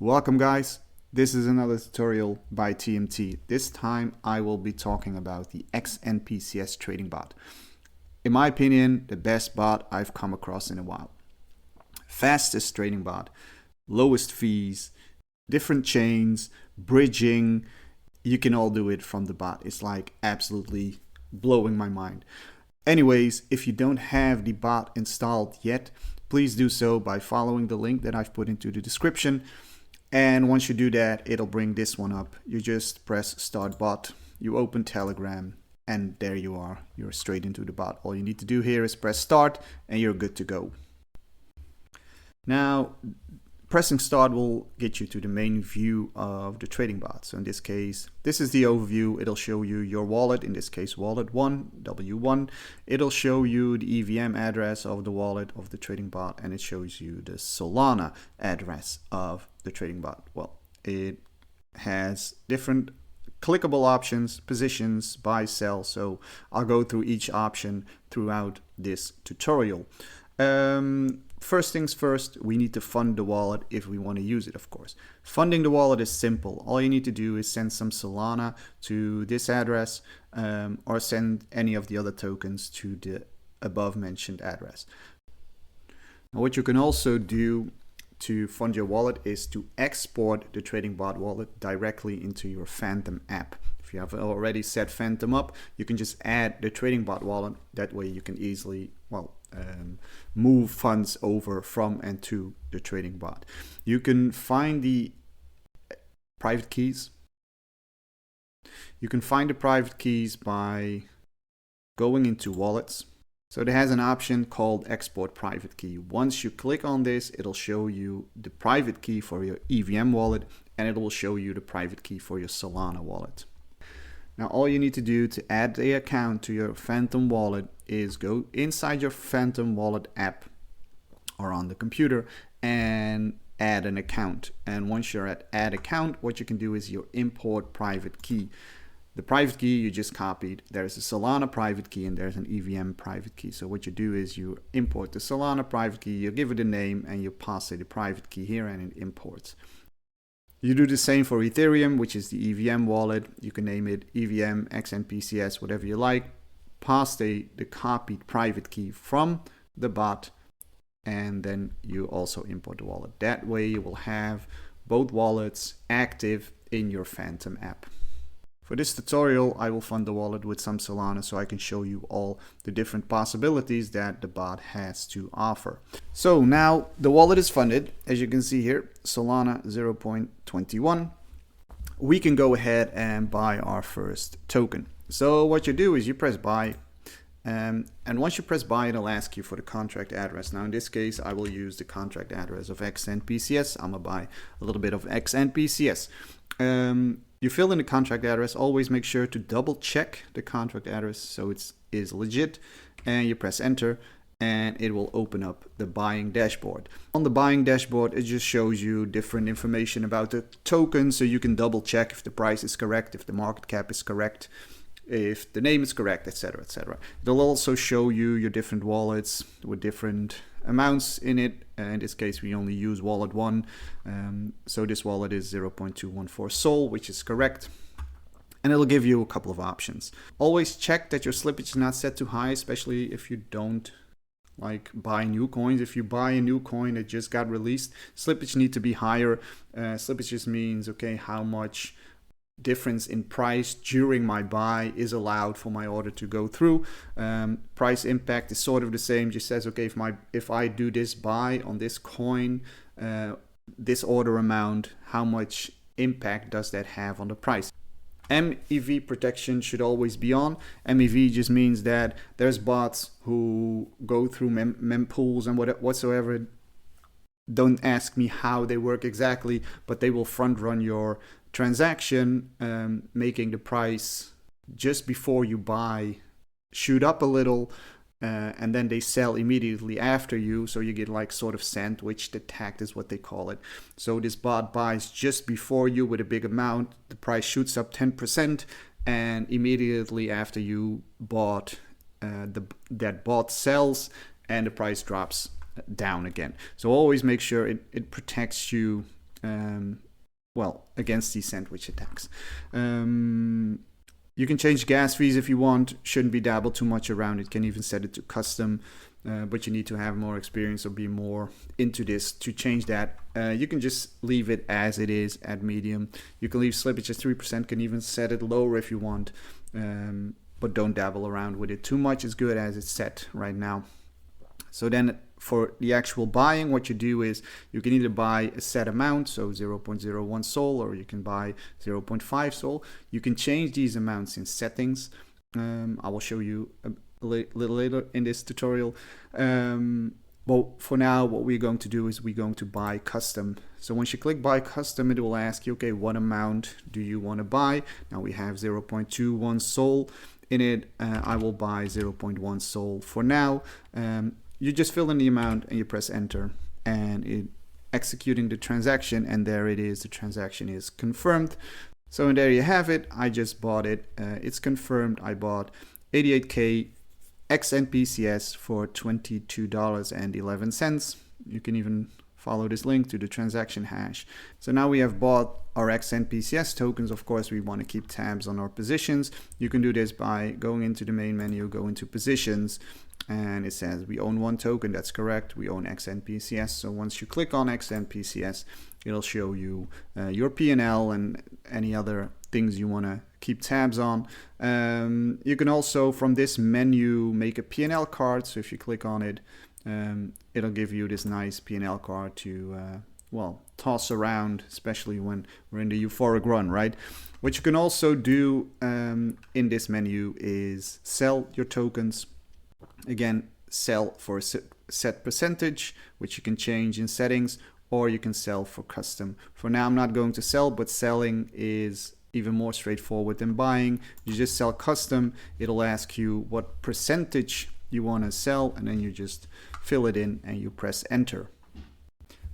Welcome guys, this is another tutorial by TMT. This time I will be talking about the xNPCS trading bot. In my opinion, the best bot I've come across in a while. Fastest trading bot, lowest fees, different chains, bridging, you can all do it from the bot. It's like absolutely blowing my mind. Anyways, if you don't have the bot installed yet, please do so by following the link that I've put into the description. And once you do that, it'll bring this one up. You just press start bot, you open Telegram, and there you are. You're straight into the bot. All you need to do here is press start and you're good to go. Now, pressing start will get you to the main view of the trading bot. So in this case, this is the overview. It'll show you your wallet, in this case wallet 1, W1. It'll show you the EVM address of the wallet of the trading bot, and it shows you the Solana address of the trading bot. Well, it has different clickable options, positions, buy, sell. So I'll go through each option throughout this tutorial. First things first, we need to fund the wallet if we want to use it, of course. Funding the wallet is simple. All you need to do is send some Solana to this address or send any of the other tokens to the above mentioned address. Now, what you can also do to fund your wallet is to export the trading bot wallet directly into your Phantom app. If you have already set Phantom up, you can just add the trading bot wallet. That way you can easily, move funds over from and to the trading bot. You can find the private keys. You can find the private keys by going into wallets. So it has an option called export private key. Once you click on this, it'll show you the private key for your EVM wallet, and it will show you the private key for your Solana wallet. Now, all you need to do to add the account to your Phantom wallet is go inside your Phantom wallet app or on the computer and add an account. And once you're at add account, what you can do is you import private key. The private key you just copied, there's a Solana private key and there's an EVM private key. So what you do is you import the Solana private key, you give it a name, and you pass it the private key here, and it imports. You do the same for Ethereum, which is the EVM wallet. You can name it EVM, xNPCS, whatever you like. Pass the copied private key from the bot, and then you also import the wallet. That way you will have both wallets active in your Phantom app. For this tutorial, I will fund the wallet with some Solana so I can show you all the different possibilities that the bot has to offer. So now the wallet is funded. As you can see here, Solana 0.21. We can go ahead and buy our first token. So what you do is you press buy. And once you press buy, it'll ask you for the contract address. Now in this case, I will use the contract address of xNPCS. I'm gonna buy a little bit of xNPCS. You fill in the contract address. Always make sure to double check the contract address so it is legit, and you press enter and it will open up the buying dashboard. On the buying dashboard, it just shows you different information about the token, so you can double check if the price is correct, if the market cap is correct, if the name is correct, etc., etc. It'll also show you your different wallets with different amounts in it. In this case, we only use wallet 1. So this wallet is 0.214 Sol, which is correct. And it'll give you a couple of options. Always check that your slippage is not set too high, especially if you don't buy new coins. If you buy a new coin that just got released, slippage need to be higher. Slippage just means, okay, how much difference in price during my buy is allowed for my order to go through. Price impact is sort of the same. Just says, okay, if I do this buy on this coin, this order amount, how much impact does that have on the price? MEV protection should always be on. MEV just means that there's bots who go through mempools and whatsoever. Don't ask me how they work exactly, but they will front run your transaction, making the price just before you buy shoot up a little, and then they sell immediately after you, so you get sort of sandwich attack is what they call it. So this bot buys just before you with a big amount, the price shoots up 10%, and immediately after you bought, that bot sells and the price drops down again. So always make sure it protects you well, against these sandwich attacks. You can change gas fees if you want. Shouldn't be dabbled too much around it. Can even set it to custom, but you need to have more experience or be more into this to change that. You can just leave it as it is at medium. You can leave slippage at 3%, can even set it lower if you want, but don't dabble around with it too much. It's good as it's set right now. So then for the actual buying, what you do is you can either buy a set amount, so 0.01 Sol, or you can buy 0.5 Sol. You can change these amounts in settings. I will show you a little later in this tutorial. But for now, what we're going to do is we're going to buy custom. So once you click buy custom, it will ask you, okay, what amount do you want to buy? Now we have 0.21 Sol in it. I will buy 0.1 Sol for now. You just fill in the amount and you press enter, and it executing the transaction, and there it is. The transaction is confirmed. So there you have it. I just bought it. It's confirmed. I bought 88K xNPCS for $22.11. You can even follow this link to the transaction hash. So now we have bought our xNPCS tokens. Of course, we want to keep tabs on our positions. You can do this by going into the main menu, go into positions, and it says we own one token. That's correct. We own xNPCS. So once you click on xNPCS, it'll show you your P&L and any other things you want to keep tabs on. You can also from this menu make a P&L card. So if you click on it, it'll give you this nice P&L card to well, toss around, especially when we're in the euphoric run, right? What you can also do in this menu is sell your tokens. Again, sell for a set percentage, which you can change in settings, or you can sell for custom. For now, I'm not going to sell, but selling is even more straightforward than buying. You just sell custom. It'll ask you what percentage you want to sell, and then you just fill it in and you press enter.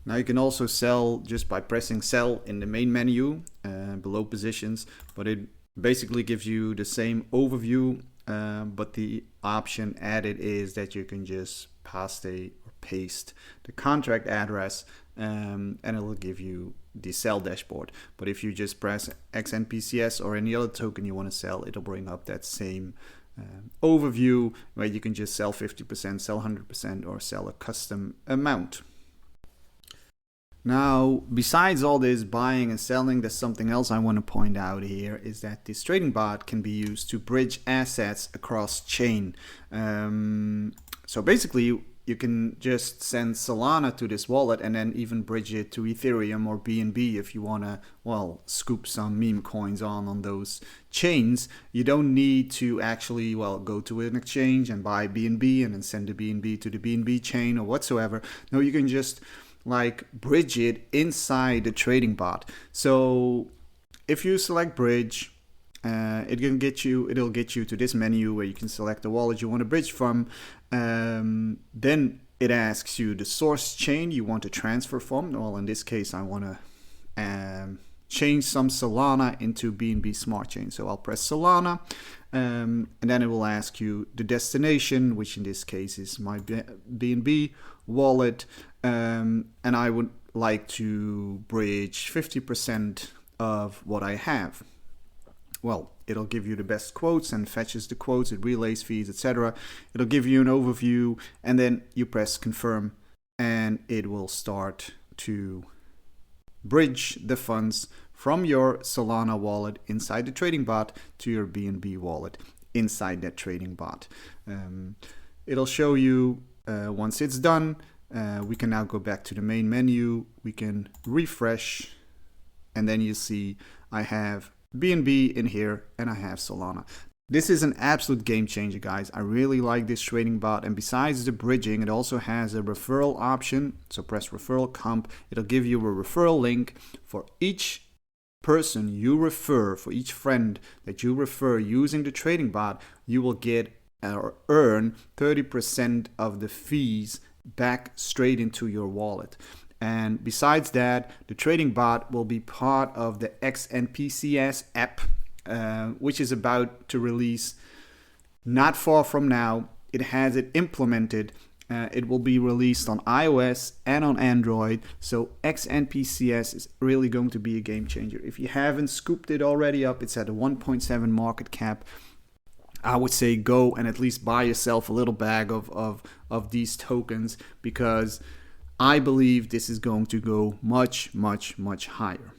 Now you can also sell just by pressing sell in the main menu below positions, but it basically gives you the same overview, but the option added is that you can just paste the contract address, and it will give you the sell dashboard. But if you just press xNPCS or any other token you want to sell, it'll bring up that same overview where you can just sell 50%, sell 100%, or sell a custom amount. Now, besides all this buying and selling, there's something else I want to point out here, is that this trading bot can be used to bridge assets across chain. So basically, you can just send Solana to this wallet and then even bridge it to Ethereum or BNB if you want to, well, scoop some meme coins on those chains. You don't need to actually, well, go to an exchange and buy BNB and then send the BNB to the BNB chain or whatsoever. No, you can just like bridge it inside the trading bot. So if you select bridge, it'll get you to this menu where you can select the wallet you want to bridge from. Then it asks you the source chain you want to transfer from. Well, in this case, I want to change some Solana into BNB Smart Chain. So I'll press Solana, and then it will ask you the destination, which in this case is my BNB wallet. And I would like to bridge 50% of what I have. Well, it'll give you the best quotes and fetches the quotes, it relays fees, etc. It'll give you an overview, and then you press confirm, and it will start to bridge the funds from your Solana wallet inside the trading bot to your BNB wallet inside that trading bot. It'll show you once it's done. We can now go back to the main menu. We can refresh, and then you see I have BNB in here and I have Solana. This is an absolute game changer, guys. I really like this trading bot, and besides the bridging, it also has a referral option. So press referral comp. It'll give you a referral link for each person you refer, for each friend that you refer using the trading bot. You will get or earn 30% of the fees back straight into your wallet. And besides that, the trading bot will be part of the xNPCS app, which is about to release not far from now. It has it implemented, It will be released on iOS and on Android. So xNPCS is really going to be a game changer. If you haven't scooped it already up, it's at a 1.7 market cap. I would say go and at least buy yourself a little bag of these tokens, because I believe this is going to go much, much, much higher.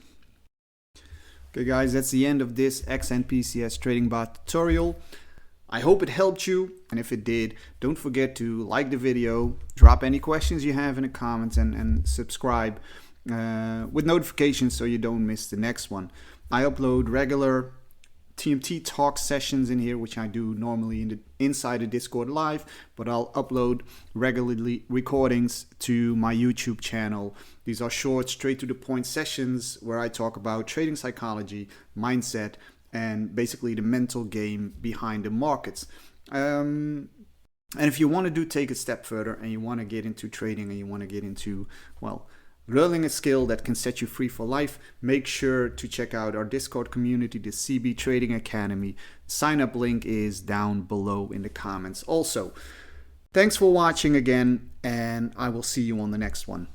Okay guys, that's the end of this xNPCS trading bot tutorial. I hope it helped you, and if it did, don't forget to like the video, drop any questions you have in the comments, and subscribe with notifications so you don't miss the next one. I upload regular TMT talk sessions in here, which I do normally inside the Discord live, but I'll upload regularly recordings to my YouTube channel. These are short, straight to the point sessions where I talk about trading psychology, mindset, and basically the mental game behind the markets. And if you want to take a step further and you want to get into trading and you want to get into, well, learning a skill that can set you free for life, make sure to check out our Discord community, the CB Trading Academy. Sign up link is down below in the comments. Also, thanks for watching again, and I will see you on the next one.